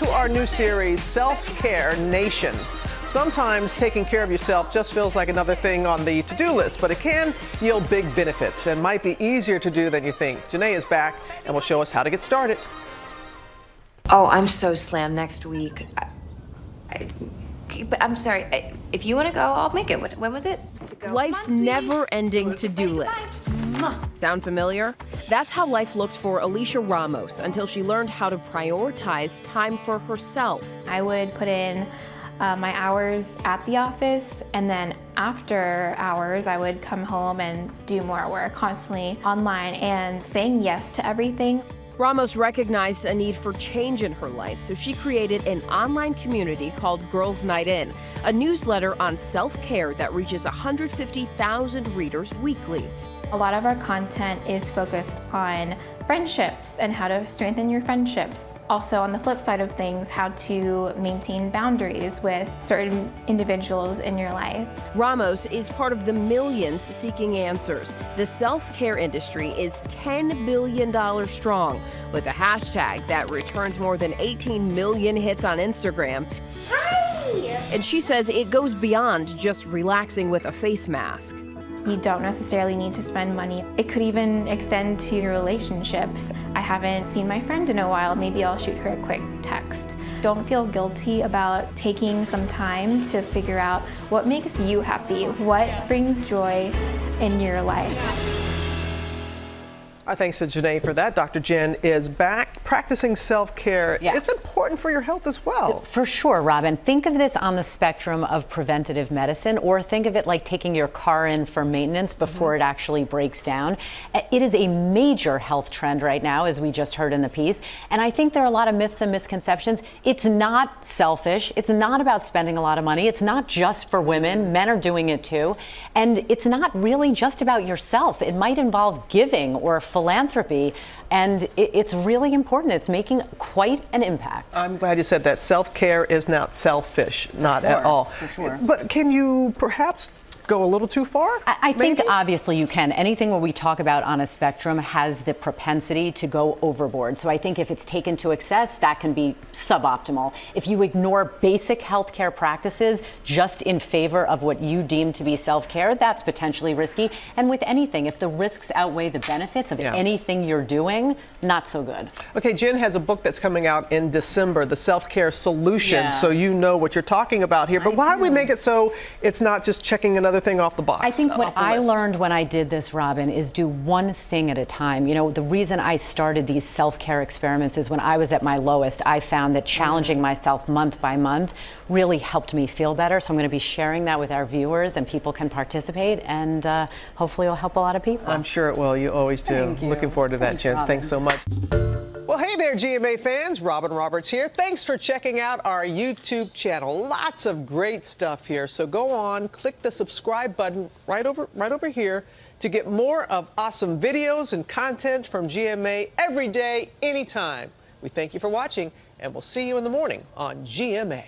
to our new series, Self-Care Nation. Sometimes taking care of yourself just feels like another thing on the to-do list, but it can yield big benefits and might be easier to do than you think. Janae is back and will show us how to get started. Oh, I'm so slammed next week. But I'm sorry, if you want to go, I'll make it. When was it? Life's never-ending to-do list. Sound familiar? That's how life looked for Alisha Ramos until she learned how to prioritize time for herself. I would put in my hours at the office, and then after hours I would come home and do more work, constantly online and saying yes to everything. Ramos recognized a need for change in her life, so she created an online community called Girls Night In, a newsletter on self-care that reaches 150,000 readers weekly. A lot of our content is focused on friendships and how to strengthen your friendships. Also, on the flip side of things, how to maintain boundaries with certain individuals in your life. Ramos is part of the millions seeking answers. The self-care industry is $10 billion strong, with a hashtag that returns more than 18 million hits on Instagram. Hi! And she says it goes beyond just relaxing with a face mask. You don't necessarily need to spend money. It could even extend to your relationships. I haven't seen my friend in a while, maybe I'll shoot her a quick text. Don't feel guilty about taking some time to figure out what makes you happy, what brings joy in your life. Our thanks to Janae for that. Dr. Jen is back practicing self-care. Yeah. It's important for your health as well. For sure, Robin. Think of this on the spectrum of preventative medicine, or think of it like taking your car in for maintenance before it actually breaks down. It is a major health trend right now, as we just heard in the piece. And I think there are a lot of myths and misconceptions. It's not selfish. It's not about spending a lot of money. It's not just for women. Men are doing it too. And it's not really just about yourself. It might involve giving or philanthropy, and it's really important. It's making quite an impact. I'm glad you said that. Self-care is not selfish, not at all. For sure. But can you perhaps go a little too far? I think obviously you can. Anything what we talk about on a spectrum has the propensity to go overboard. So I think if it's taken to excess, that can be suboptimal. If you ignore basic healthcare practices just in favor of what you deem to be self-care, that's potentially risky. And with anything, if the risks outweigh the benefits of anything you're doing, not so good. Okay, Jen has a book that's coming out in December, The Self-Care Solution, so you know what you're talking about here. But why do we make it so it's not just checking another thing off the box? I think what I learned when I did this, Robin, is do one thing at a time. You know, the reason I started these self-care experiments is when I was at my lowest, I found that challenging myself month by month really helped me feel better. So I'm going to be sharing that with our viewers, and people can participate, and hopefully it'll help a lot of people. I'm sure it will. You always do. Thank you. Looking forward to that, Thanks, Jen. Robin. Thanks so much. Well, hey there, GMA fans. Robin Roberts here. Thanks for checking out our YouTube channel. Lots of great stuff here. So go on, click the subscribe button right over here to get more of awesome videos and content from GMA every day, anytime. We thank you for watching, and we'll see you in the morning on GMA.